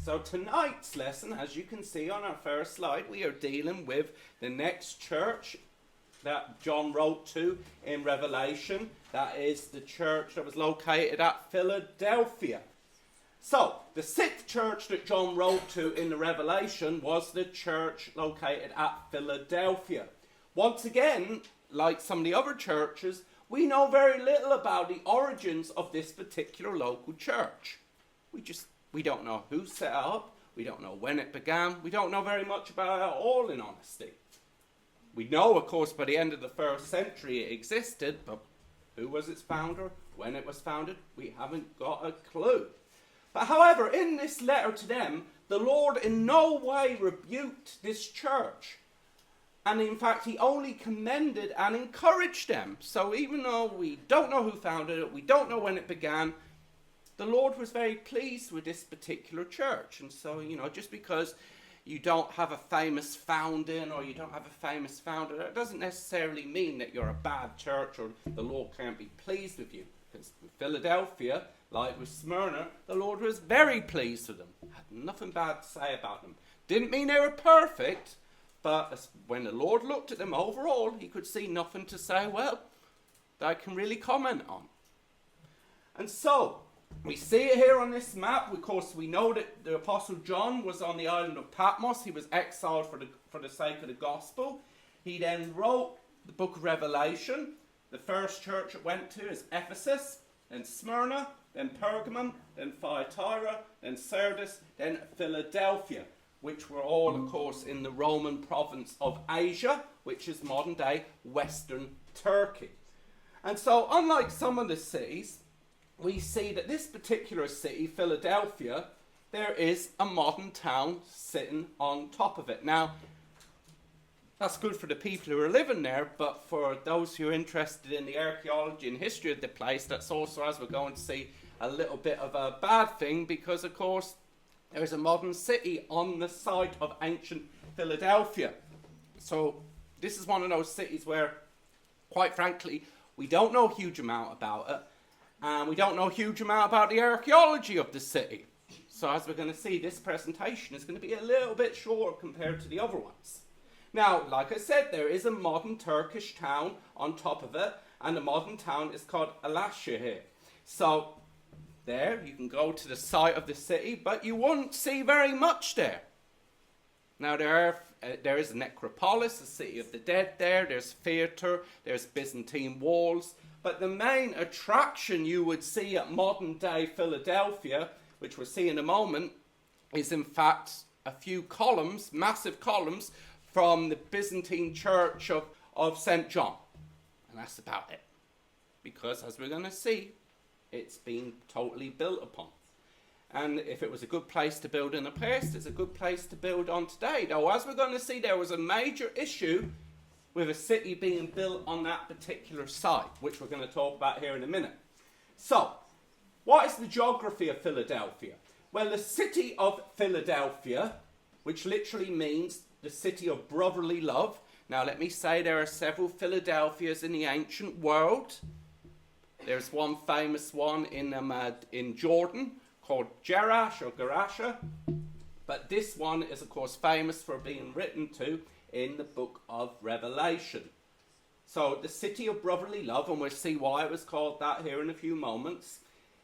So tonight's lesson, as you can see on our first slide, we are dealing with the next church that John wrote to in Revelation. That is the church that was located at Philadelphia. So, the sixth church that John wrote to in the Revelation was the church located at Philadelphia. Once again, like some of the other churches, we know very little about the origins of this particular local church. We don't know who set it up. We don't know when it began. We don't know very much about it at all, in honesty. We know, of course, by the end of the first century it existed, but who was its founder? When it was founded? We haven't got a clue. But however, in this letter to them, the Lord in no way rebuked this church. And in fact, he only commended and encouraged them. So even though we don't know who founded it, we don't know when it began, the Lord was very pleased with this particular church. And so, just because you don't have a famous founding or you don't have a famous founder, that doesn't necessarily mean that you're a bad church or the Lord can't be pleased with you. Because with Philadelphia, like with Smyrna, the Lord was very pleased with them. Had nothing bad to say about them. Didn't mean they were perfect, but when the Lord looked at them overall, he could see nothing to say, well, that I can really comment on. And so, we see it here on this map. Of course, we know that the Apostle John was on the island of Patmos. He was exiled for the sake of the gospel. He then wrote the book of Revelation. The first church it went to is Ephesus, then Smyrna, then Pergamum, then Thyatira, then Sardis, then Philadelphia, which were all, of course, in the Roman province of Asia, which is modern-day Western Turkey. And so, unlike some of the cities, we see that this particular city, Philadelphia, there is a modern town sitting on top of it. Now, that's good for the people who are living there, but for those who are interested in the archaeology and history of the place, that's also, as we're going to see, a little bit of a bad thing, because, of course, there's a modern city on the site of ancient Philadelphia. So, this is one of those cities where, quite frankly, we don't know a huge amount about it. And we don't know a huge amount about the archaeology of the city. So as we're going to see, this presentation is going to be a little bit short compared to the other ones. Now, like I said, there is a modern Turkish town on top of it, and the modern town is called Alaşehir here. So there, you can go to the site of the city, but you won't see very much there. Now, there is a necropolis, the city of the dead there. There's theatre, there's Byzantine walls. But the main attraction you would see at modern-day Philadelphia, which we'll see in a moment, is in fact a few columns, massive columns, from the Byzantine church of St. John. And that's about it. Because, as we're going to see, it's been totally built upon. And if it was a good place to build in the past, it's a good place to build on today. Though, as we're going to see, there was a major issue with a city being built on that particular site, which we're going to talk about here in a minute. So, what is the geography of Philadelphia? Well, the city of Philadelphia, which literally means the city of brotherly love. Now, let me say there are several Philadelphias in the ancient world. There's one famous one in Jordan called Jerash or Gerasha. But this one is, of course, famous for being written to in the book of Revelation. So the city of brotherly love, and we'll see why it was called that here in a few moments.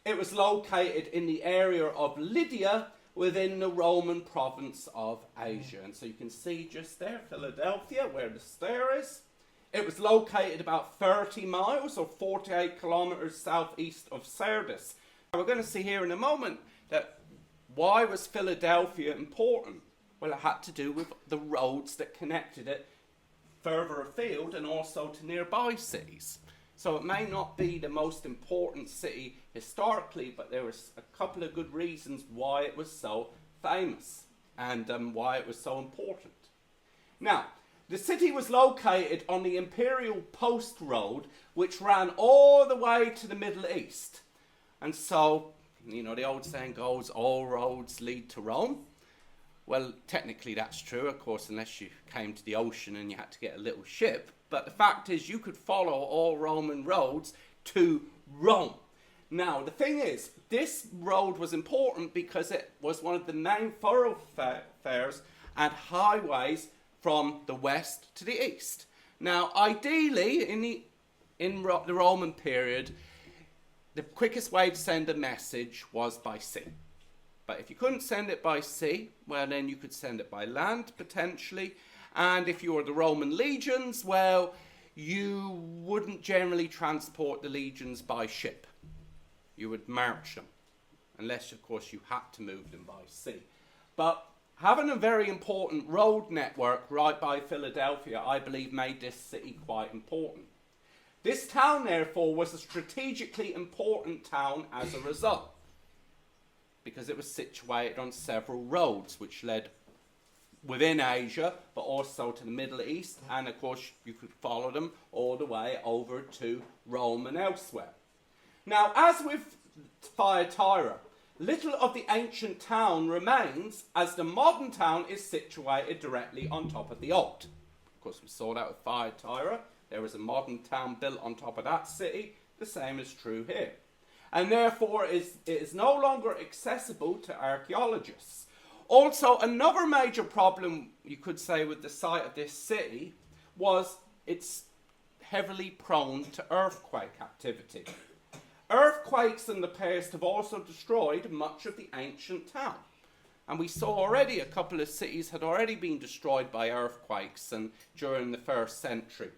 It was located in the area of Lydia within the Roman province of Asia. And so you can see just there, Philadelphia, where the stair is. It was located about 30 miles or 48 kilometers southeast of Sardis. Now we're going to see here in a moment that why was Philadelphia important? Well, it had to do with the roads that connected it further afield and also to nearby cities. So it may not be the most important city historically, but there was a couple of good reasons why it was so famous and why it was so important. Now, the city was located on the Imperial Post Road, which ran all the way to the Middle East. And so, the old saying goes, all roads lead to Rome. Well, technically that's true, of course, unless you came to the ocean and you had to get a little ship. But the fact is you could follow all Roman roads to Rome. Now, the thing is, this road was important because it was one of the main thoroughfares and highways from the west to the east. Now, ideally, in the Roman period, the quickest way to send a message was by sea. But if you couldn't send it by sea, well, then you could send it by land, potentially. And if you were the Roman legions, well, you wouldn't generally transport the legions by ship. You would march them, unless, of course, you had to move them by sea. But having a very important road network right by Philadelphia, I believe, made this city quite important. This town, therefore, was a strategically important town as a result, because it was situated on several roads which led within Asia, but also to the Middle East, and of course you could follow them all the way over to Rome and elsewhere. Now, as with Thyatira, little of the ancient town remains, as the modern town is situated directly on top of the old. Of course, we saw that with Thyatira. There was a modern town built on top of that city. The same is true here. And therefore, it is no longer accessible to archaeologists. Also, another major problem, you could say, with the site of this city was it's heavily prone to earthquake activity. Earthquakes in the past have also destroyed much of the ancient town. And we saw already a couple of cities had already been destroyed by earthquakes during the 1st century.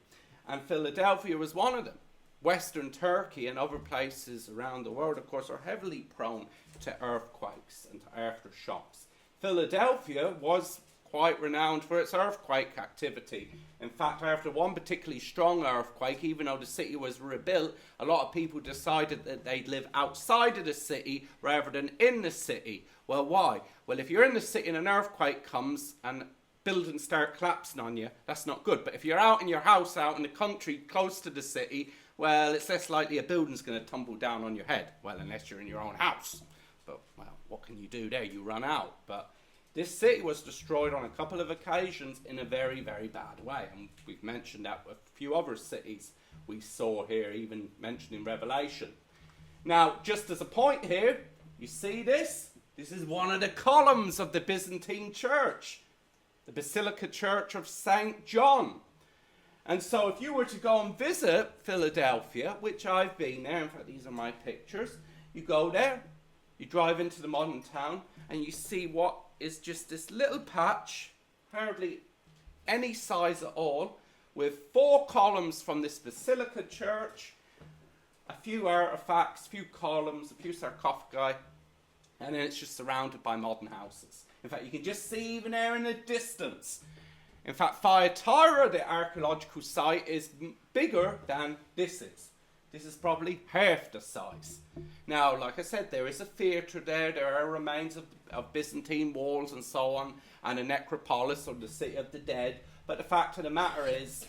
And Philadelphia was one of them. Western Turkey and other places around the world, of course, are heavily prone to earthquakes and to aftershocks. Philadelphia was quite renowned for its earthquake activity. In fact, after one particularly strong earthquake, even though the city was rebuilt, a lot of people decided that they'd live outside of the city rather than in the city. Well, why? Well, if you're in the city and an earthquake comes and buildings start collapsing on you, that's not good. But if you're out in your house, out in the country, close to the city, well, it's less likely a building's going to tumble down on your head. Well, unless you're in your own house. But, well, what can you do there? You run out. But this city was destroyed on a couple of occasions in a very, very bad way. And we've mentioned that with a few other cities we saw here, even mentioned in Revelation. Now, just as a point here, you see this? This is one of the columns of the Byzantine church, the Basilica Church of St. John. And so if you were to go and visit Philadelphia, which I've been there, in fact these are my pictures, you go there, you drive into the modern town, and you see what is just this little patch, hardly any size at all, with 4 columns from this Basilica Church, a few artifacts, a few columns, a few sarcophagi, and then it's just surrounded by modern houses. In fact, you can just see even there in the distance. In fact, Thyatira, the archaeological site, is bigger than this is. This is probably half the size. Now, like I said, there is a theatre there. There are remains of Byzantine walls and so on, and a necropolis, or the city of the dead. But the fact of the matter is,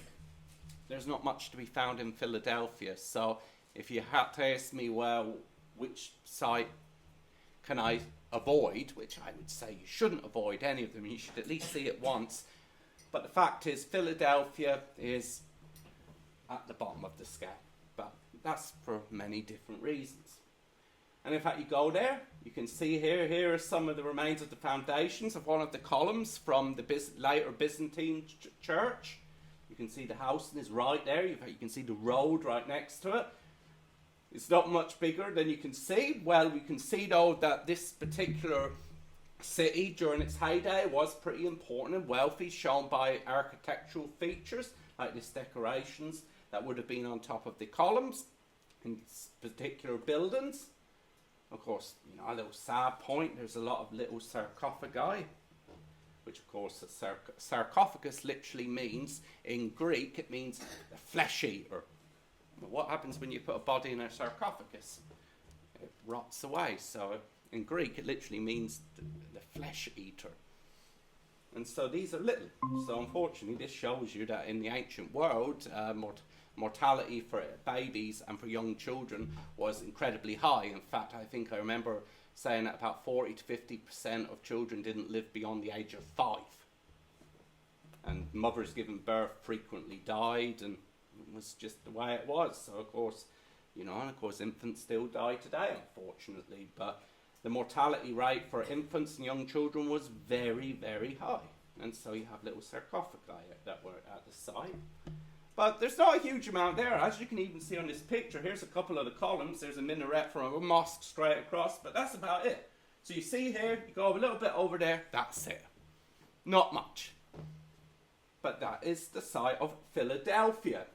there's not much to be found in Philadelphia. So if you had to ask me, well, which site can I avoid, which I would say you shouldn't avoid any of them. You should at least see it once. But the fact is, Philadelphia is at the bottom of the scale. But that's for many different reasons. And in fact, you go there, you can see here are some of the remains of the foundations of one of the columns from the later Byzantine church. You can see the house is right there. You can see the road right next to it. It's not much bigger than you can see. Well, we can see, though, that this particular city during its heyday was pretty important and wealthy, shown by architectural features like these decorations that would have been on top of the columns in particular buildings. Of course, you know, a little sad point, there's a lot of little sarcophagi, which of course a sarcophagus literally means, in Greek, it means the flesh eater. Well, what happens when you put a body in a sarcophagus? It rots away. So in Greek, it literally means the flesh eater. And so these are little. So unfortunately, this shows you that in the ancient world, mortality for babies and for young children was incredibly high. In fact, I remember saying that about 40 to 50% of children didn't live beyond the age of 5. And mothers giving birth frequently died, and it was just the way it was. So of course, You know, and of course infants still die today, unfortunately, but the mortality rate for infants and young children was very, very high. And so you have little sarcophagi that were at the site. But there's not a huge amount there, as you can even see on this picture. Here's a couple of the columns. There's a minaret from a mosque straight across, but that's about it. So you see here, you go a little bit over there, that's it. Not much. But that is the site of Philadelphia.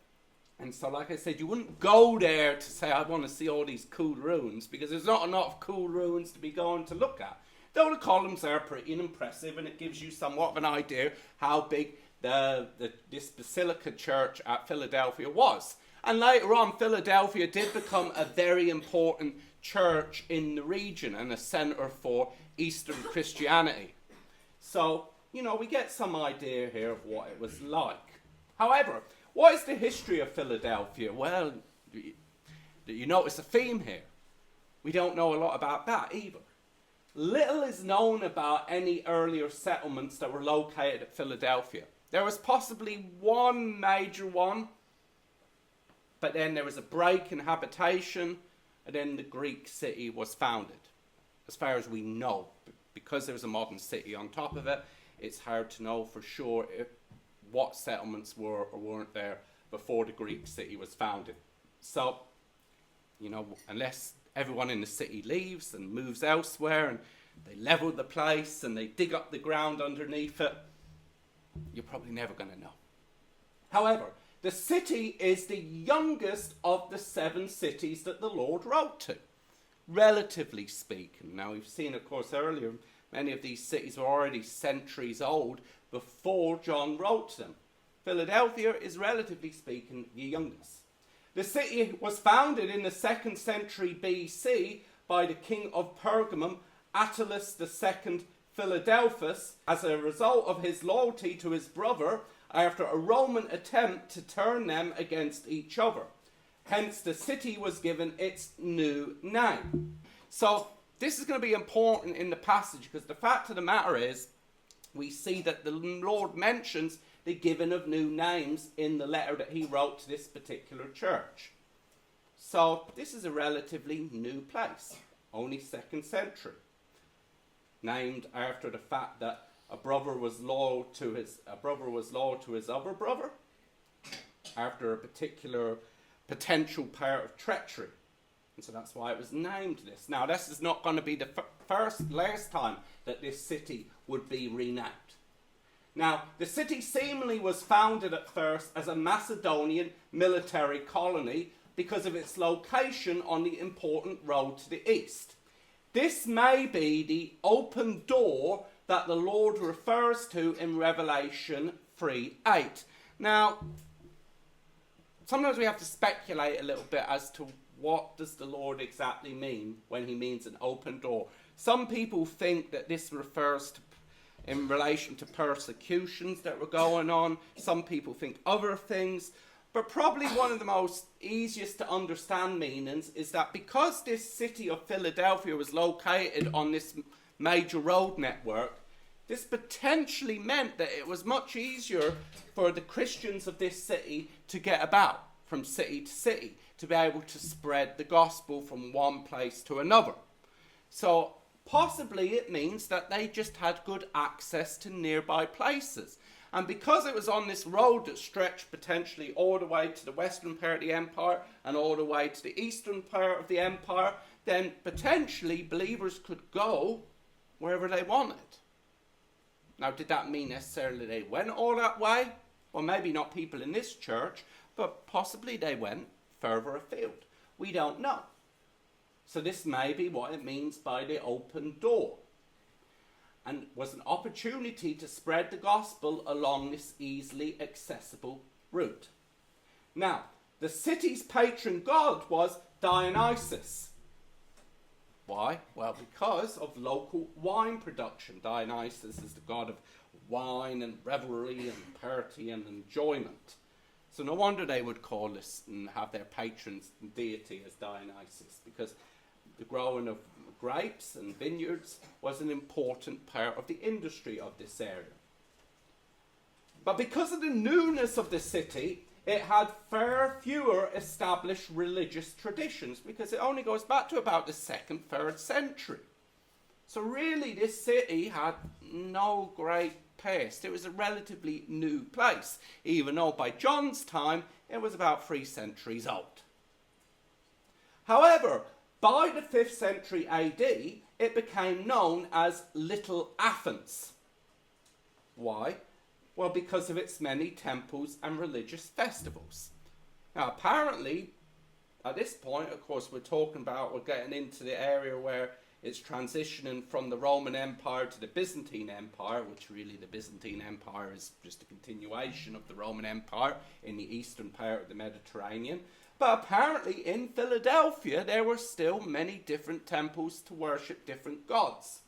And so, like I said, you wouldn't go there to say, I want to see all these cool ruins, because there's not enough cool ruins to be going to look at. Though the columns are pretty impressive, and it gives you somewhat of an idea how big this Basilica Church at Philadelphia was. And later on, Philadelphia did become a very important church in the region and a centre for Eastern Christianity. So, you know, we get some idea here of what it was like. However, what is the history of Philadelphia? Well, you notice a theme here. We don't know a lot about that either. Little is known about any earlier settlements that were located at Philadelphia. There was possibly one major one, but then there was a break in habitation, and then the Greek city was founded. As far as we know, because there's a modern city on top of it, it's hard to know for sure what settlements were or weren't there before the Greek city was founded. So, you know, unless everyone in the city leaves and moves elsewhere and they level the place and they dig up the ground underneath it, you're probably never going to know. However, the city is the youngest of the 7 cities that the Lord wrote to, relatively speaking. Now, we've seen, of course, earlier, many of these cities were already centuries old before John wrote them. Philadelphia is, relatively speaking, the youngest. The city was founded in the 2nd century BC by the king of Pergamum, Attalus II Philadelphus, as a result of his loyalty to his brother after a Roman attempt to turn them against each other. Hence, the city was given its new name. So, this is going to be important in the passage, because the fact of the matter is, we see that the Lord mentions the giving of new names in the letter that he wrote to this particular church. So, this is a relatively new place, only 2nd century. Named after the fact that a brother was loyal to his other brother, after a particular potential part of treachery. And so that's why it was named this. Now, this is not going to be the last time that this city would be renamed. Now, the city seemingly was founded at first as a Macedonian military colony because of its location on the important road to the east. This may be the open door that the Lord refers to in Revelation 3:8. Now, sometimes we have to speculate a little bit as to what does the Lord exactly mean when he means an open door. Some people think that this refers to in relation to persecutions that were going on. Some people think other things. But probably one of the most easiest to understand meanings is that because this city of Philadelphia was located on this major road network, this potentially meant that it was much easier for the Christians of this city to get about from city to city, to be able to spread the gospel from one place to another. So possibly it means that they just had good access to nearby places. And because it was on this road that stretched potentially all the way to the western part of the empire and all the way to the eastern part of the empire, then potentially believers could go wherever they wanted. Now, did that mean necessarily they went all that way? Well, maybe not people in this church, but possibly they went further afield. We don't know. So this may be what it means by the open door, and was an opportunity to spread the gospel along this easily accessible route. Now, the city's patron god was Dionysus. Why? Well, because of local wine production. Dionysus is the god of wine and revelry and party and enjoyment. So no wonder they would call this and have their patron deity as Dionysus, because the growing of grapes and vineyards was an important part of the industry of this area. But because of the newness of the city, it had far fewer established religious traditions because it only goes back to about the 2nd, 3rd century. So really this city had no great past. It was a relatively new place, even though by John's time it was about 3 centuries old. However, by the 5th century AD, it became known as Little Athens. Why? Well, because of its many temples and religious festivals. Now, apparently, at this point, of course, we're getting into the area where it's transitioning from the Roman Empire to the Byzantine Empire, which really the Byzantine Empire is just a continuation of the Roman Empire in the eastern part of the Mediterranean. But apparently in Philadelphia there were still many different temples to worship different gods.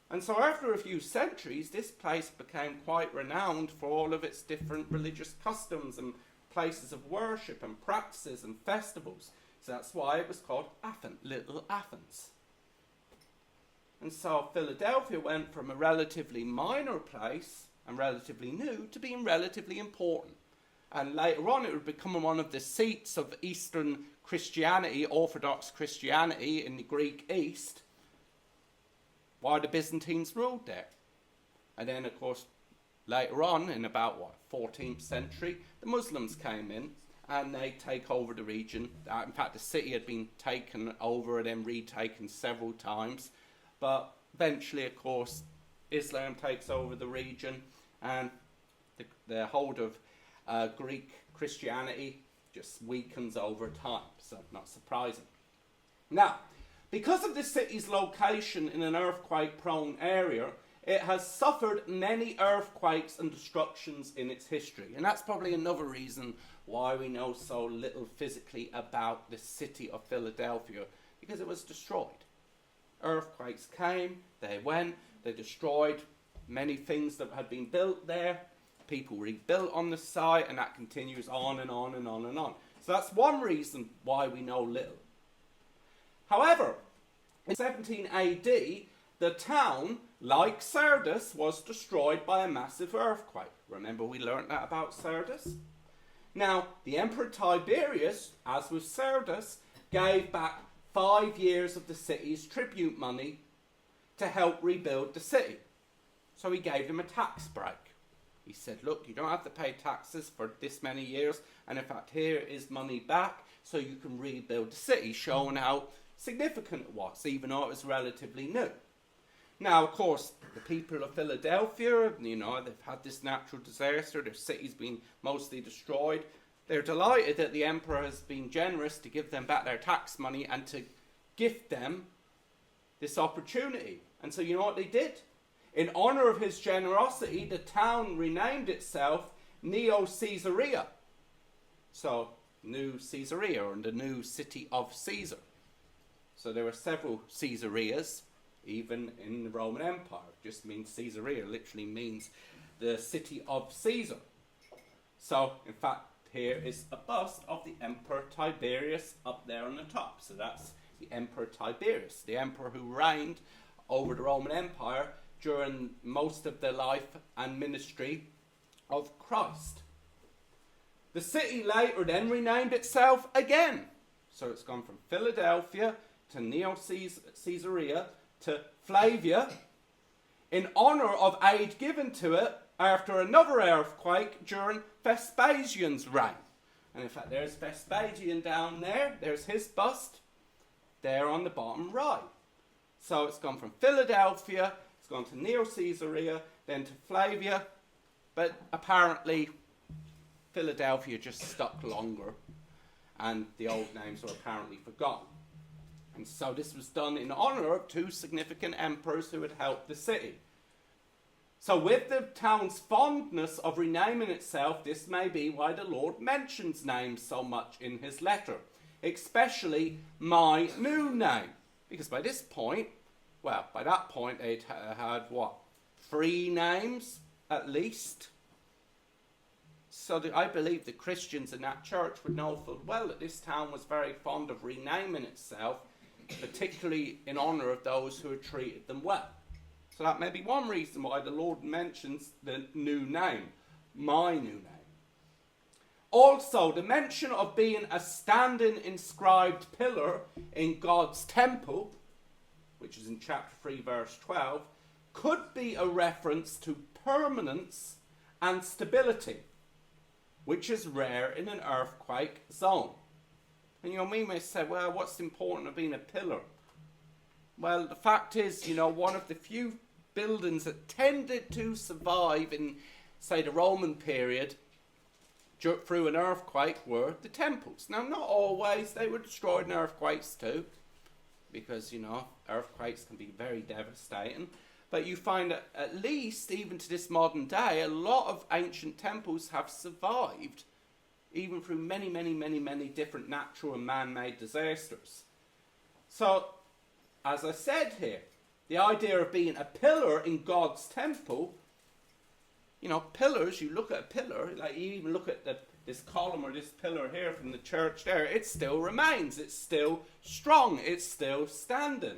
And so after a few centuries, this place became quite renowned for all of its different religious customs and places of worship and practices and festivals. So that's why it was called Athens, Little Athens. And so Philadelphia went from a relatively minor place and relatively new to being relatively important. And later on it would become one of the seats of Eastern Christianity, Orthodox Christianity in the Greek East, while the Byzantines ruled there. And then, of course, later on, in about, 14th century, the Muslims came in and they take over the region. In fact, the city had been taken over and then retaken several times. But eventually, of course, Islam takes over the region and the hold of Greek Christianity just weakens over time. So, not surprising. Now, because of the city's location in an earthquake-prone area, it has suffered many earthquakes and destructions in its history. And that's probably another reason why we know so little physically about the city of Philadelphia, because it was destroyed. Earthquakes came, they went, they destroyed many things that had been built there. People rebuilt on the site, and that continues on and on and on and on. So that's one reason why we know little. However, in 17 AD, the town, like Sardis, was destroyed by a massive earthquake. Remember we learnt that about Sardis? Now, the Emperor Tiberius, as with Sardis, gave back 5 years of the city's tribute money to help rebuild the city. So he gave them a tax break. He said, look, you don't have to pay taxes for this many years, and in fact here is money back so you can rebuild the city, showing how significant it was, even though it was relatively new. Now, of course, the people of Philadelphia, they've had this natural disaster, their city's been mostly destroyed. They're delighted that the emperor has been generous to give them back their tax money and to gift them this opportunity. And so you know what they did? In honor of his generosity, the town renamed itself Neo-Caesarea. So, New Caesarea, or the new city of Caesar. So there were several Caesareas, even in the Roman Empire. It just means Caesarea, literally means the city of Caesar. So, in fact, here is a bust of the Emperor Tiberius up there on the top. So that's the Emperor Tiberius, the emperor who reigned over the Roman Empire during most of the life and ministry of Christ. The city later then renamed itself again. So it's gone from Philadelphia to Neo-Caesarea to Flavia in honor of aid given to it after another earthquake during Vespasian's reign. And in fact, there's Vespasian down there. There's his bust there on the bottom right. So it's gone from Philadelphia, it's gone to Neo-Caesarea, then to Flavia. But apparently, Philadelphia just stuck longer, and the old names were apparently forgotten. And so this was done in honor of 2 significant emperors who had helped the city. So with the town's fondness of renaming itself, this may be why the Lord mentions names so much in his letter, especially my new name. Because by this point, by that point they'd had, 3 names at least. So I believe the Christians in that church would know full well that this town was very fond of renaming itself, particularly in honor of those who had treated them well. So that may be one reason why the Lord mentions the new name, my new name. Also, the mention of being a standing inscribed pillar in God's temple, which is in chapter 3 verse 12, could be a reference to permanence and stability, which is rare in an earthquake zone. And we may say, well, what's important of being a pillar? Well, the fact is, one of the few buildings that tended to survive in, say, the Roman period through an earthquake were the temples. Now, not always. They were destroyed in earthquakes too, because, earthquakes can be very devastating. But you find that at least, even to this modern day, a lot of ancient temples have survived, even through many, many, many, many different natural and man-made disasters. So, as I said here, the idea of being a pillar in God's temple, pillars, you look at a pillar, like you even look at this column or this pillar here from the church there, it still remains, it's still strong, it's still standing.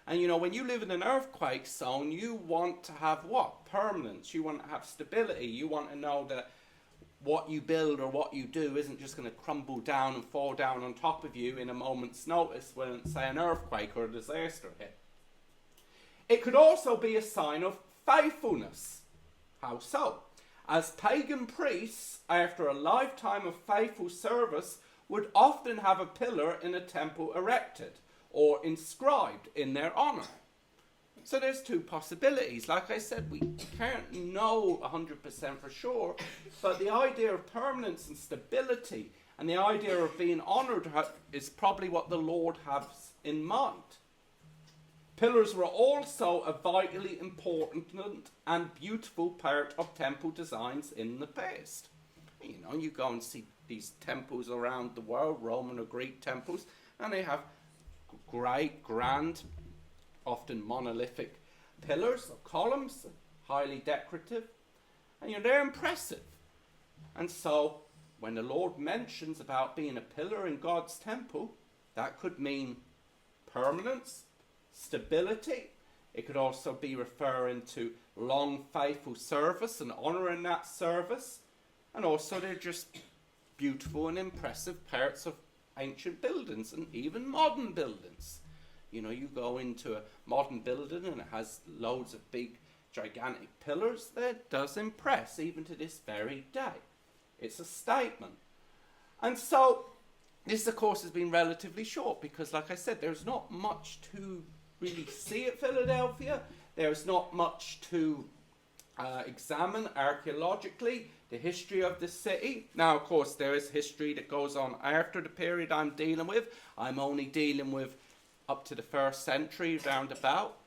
And when you live in an earthquake zone, you want to have what? Permanence. You want to have stability. You want to know that what you build or what you do isn't just going to crumble down and fall down on top of you in a moment's notice when, say, an earthquake or a disaster hit. It could also be a sign of faithfulness. How so? As pagan priests, after a lifetime of faithful service, would often have a pillar in a temple erected or inscribed in their honor. So there's two possibilities. Like I said, we can't know 100% for sure, but the idea of permanence and stability and the idea of being honored is probably what the Lord has in mind. Pillars were also a vitally important and beautiful part of temple designs in the past. You go and see these temples around the world, Roman or Greek temples, and they have great, grand, often monolithic pillars or columns, highly decorative, and they're impressive. And so, when the Lord mentions about being a pillar in God's temple, that could mean permanence, stability. It could also be referring to long, faithful service and honouring that service. And also, they're just beautiful and impressive parts of ancient buildings and even modern buildings. You go into a modern building and it has loads of big, gigantic pillars. That does impress, even to this very day. It's a statement. And so, this, of course, has been relatively short because, like I said, there's not much to really see at Philadelphia. There's not much to examine archaeologically, the history of the city. Now, of course, there is history that goes on after the period I'm dealing with. I'm only dealing with up to the 1st century, roundabout.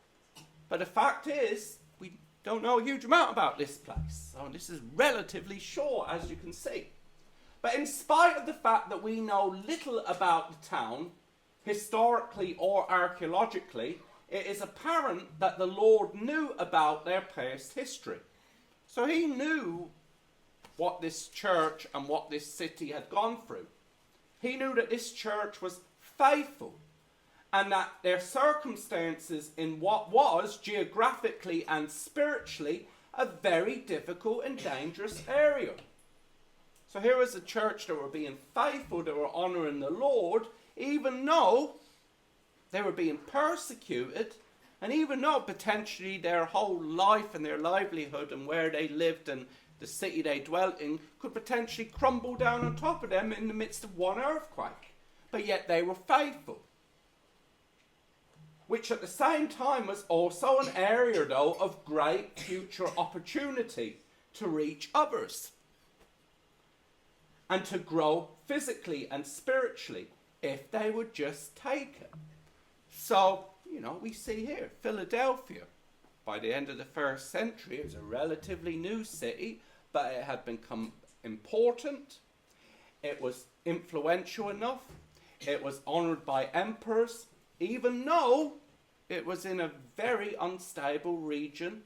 But the fact is, we don't know a huge amount about this place. So this is relatively short, as you can see. But in spite of the fact that we know little about the town, historically or archaeologically, it is apparent that the Lord knew about their past history. So he knew what this church and what this city had gone through. He knew that this church was faithful and that their circumstances in what was geographically and spiritually a very difficult and dangerous area. So here was a church that were being faithful, that were honouring the Lord, even though they were being persecuted, and even though potentially their whole life and their livelihood and where they lived and the city they dwelt in could potentially crumble down on top of them in the midst of one earthquake. But yet they were faithful. Which at the same time was also an area, though, of great future opportunity to reach others and to grow physically and spiritually if they would just take it. So, we see here, Philadelphia, by the end of the 1st century, it was a relatively new city, but it had become important. It was influential enough. It was honoured by emperors, even though it was in a very unstable region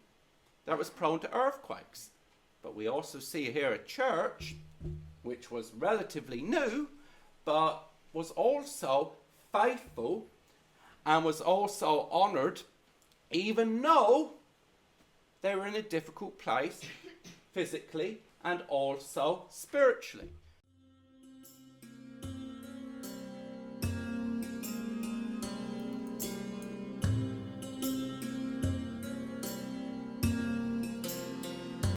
that was prone to earthquakes. But we also see here a church which was relatively new, but was also faithful and was also honoured, even though they were in a difficult place physically and also spiritually.